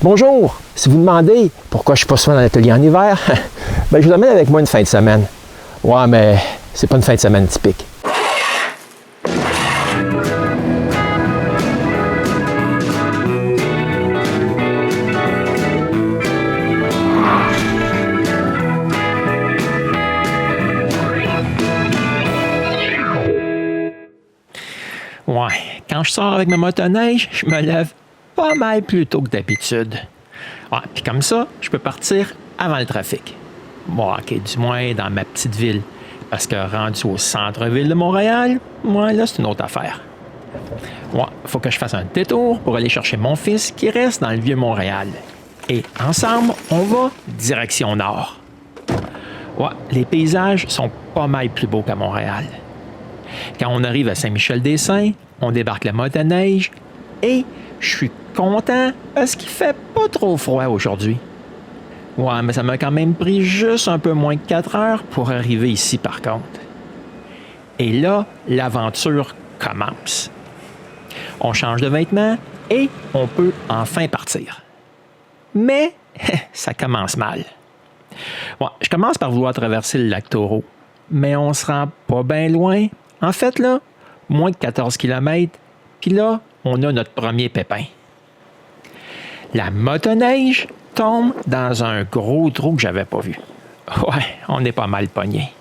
Bonjour! Si vous demandez pourquoi je suis pas souvent dans l'atelier en hiver, ben, je vous amène avec moi une fin de semaine. Ouais, mais c'est pas une fin de semaine typique. Ouais, quand je sors avec ma motoneige, je me lève pas mal plus tôt que d'habitude. Ouais, puis comme ça, je peux partir avant le trafic. Bon, OK, du moins dans ma petite ville. Parce que rendu au centre-ville de Montréal, moi, là, c'est une autre affaire. Ouais, faut que je fasse un détour pour aller chercher mon fils qui reste dans le vieux Montréal. Et ensemble, on va direction nord. Ouais, les paysages sont pas mal plus beaux qu'à Montréal. Quand on arrive à Saint-Michel-des-Saints, on débarque la motoneige et je suis content parce qu'il fait pas trop froid aujourd'hui. Ouais, mais ça m'a quand même pris juste un peu moins de 4 heures pour arriver ici par contre. Et là, l'aventure commence. On change de vêtements et on peut enfin partir. Mais ça commence mal. Ouais, je commence par vouloir traverser le lac Taureau, mais on se rend pas bien loin. En fait, là, moins de 14 km, puis là, on a notre premier pépin. La motoneige tombe dans un gros trou que j'avais pas vu. Ouais, on est pas mal pogné.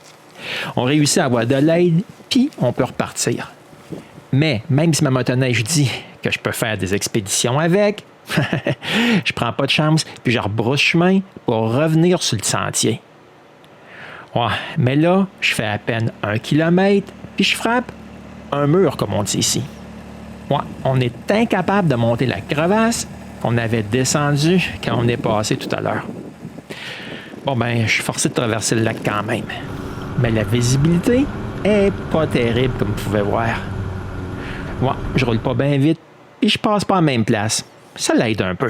On réussit à avoir de l'aide, puis on peut repartir. Mais même si ma motoneige dit que je peux faire des expéditions avec, je prends pas de chance, puis je rebrousse chemin pour revenir sur le sentier. Ouais, mais là, je fais à peine 1 kilomètre, puis je frappe un mur, comme on dit ici. Ouais, on est incapable de monter la crevasse qu'on avait descendue quand on est passé tout à l'heure. Bon, ben, je suis forcé de traverser le lac quand même. Mais la visibilité est pas terrible, comme vous pouvez voir. Ouais, je roule pas bien vite, puis je passe pas à la même place. Ça l'aide un peu.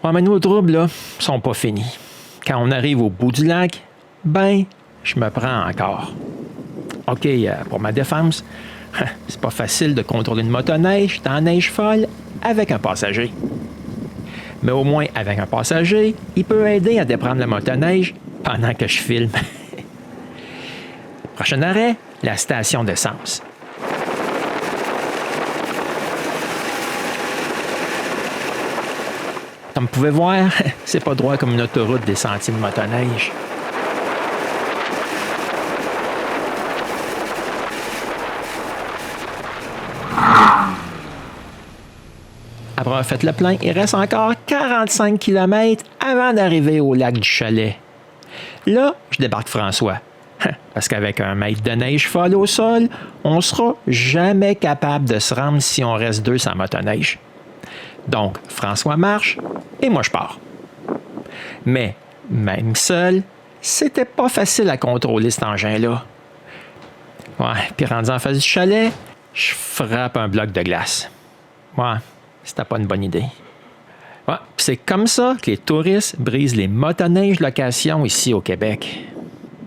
Ouais, mais nos troubles, là, sont pas finis. Quand on arrive au bout du lac, ben, je me prends encore. OK, pour ma défense, c'est pas facile de contrôler une motoneige dans la neige folle avec un passager. Mais au moins, avec un passager, il peut aider à déprendre la motoneige pendant que je filme. Prochain arrêt, la station d'essence. Comme vous pouvez voir, c'est pas droit comme une autoroute des sentiers de motoneige. Après avoir fait le plein, il reste encore 45 km avant d'arriver au lac du Chalet. Là, je débarque François. Parce qu'avec 1 mètre de neige folle au sol, on sera jamais capable de se rendre si on reste 2 sans motoneige. Donc, François marche et moi je pars. Mais, même seul, c'était pas facile à contrôler cet engin-là. Ouais, puis rendu en face du chalet, je frappe un bloc de glace. Ouais, c'était pas une bonne idée. Ouais, c'est comme ça que les touristes brisent les motoneiges location ici au Québec.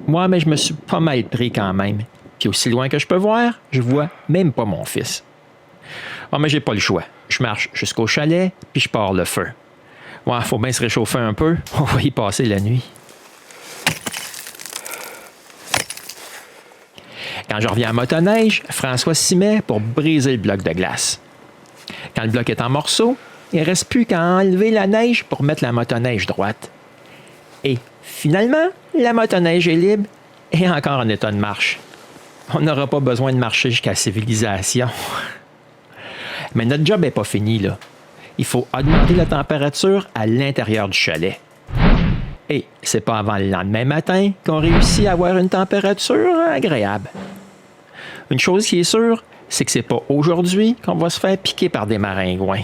Moi, mais je me suis pas mal pris quand même. Puis aussi loin que je peux voir, je vois même pas mon fils. Ah, mais j'ai pas le choix. Je marche jusqu'au chalet, puis je pars le feu. Ouais, faut bien se réchauffer un peu. On va y passer la nuit. Quand je reviens à motoneige, François s'y met pour briser le bloc de glace. Quand le bloc est en morceaux, il ne reste plus qu'à enlever la neige pour mettre la motoneige droite. Et finalement, la motoneige est libre et encore en état de marche. On n'aura pas besoin de marcher jusqu'à la civilisation. Mais notre job n'est pas fini, là. Il faut augmenter la température à l'intérieur du chalet. Et c'est pas avant le lendemain matin qu'on réussit à avoir une température agréable. Une chose qui est sûre, c'est que c'est pas aujourd'hui qu'on va se faire piquer par des maringouins.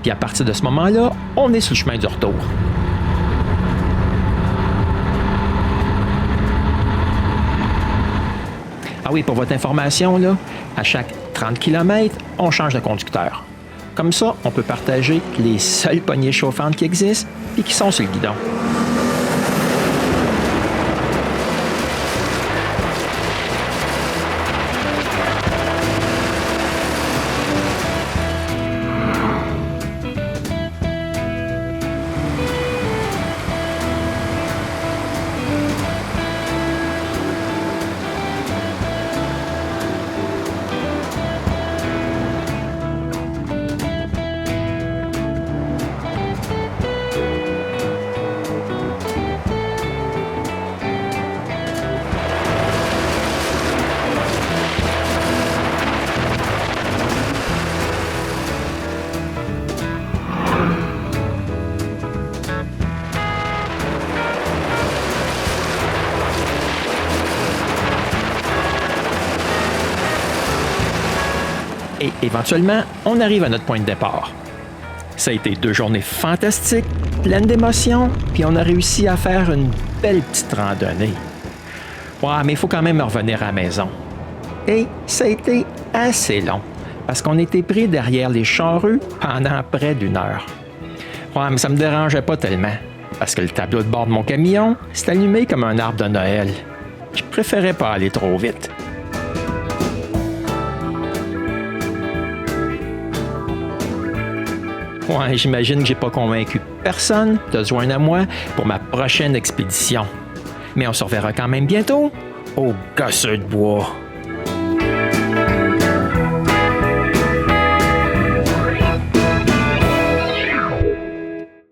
Puis à partir de ce moment-là, on est sur le chemin du retour. Ah oui, pour votre information, là, à chaque 30 km, on change de conducteur. Comme ça, on peut partager les seules poignées chauffantes qui existent et qui sont sur le guidon. Et éventuellement, on arrive à notre point de départ. Ça a été 2 journées fantastiques, pleines d'émotions, puis on a réussi à faire une belle petite randonnée. Ouais, mais il faut quand même revenir à la maison. Et ça a été assez long, parce qu'on était pris derrière les charrues pendant près d'1 heure. Ouais, mais ça me dérangeait pas tellement, parce que le tableau de bord de mon camion s'est allumé comme un arbre de Noël. Je préférais pas aller trop vite. Ouais, j'imagine que j'ai pas convaincu personne de se joindre à moi pour ma prochaine expédition. Mais on se reverra quand même bientôt au Gosseux de bois.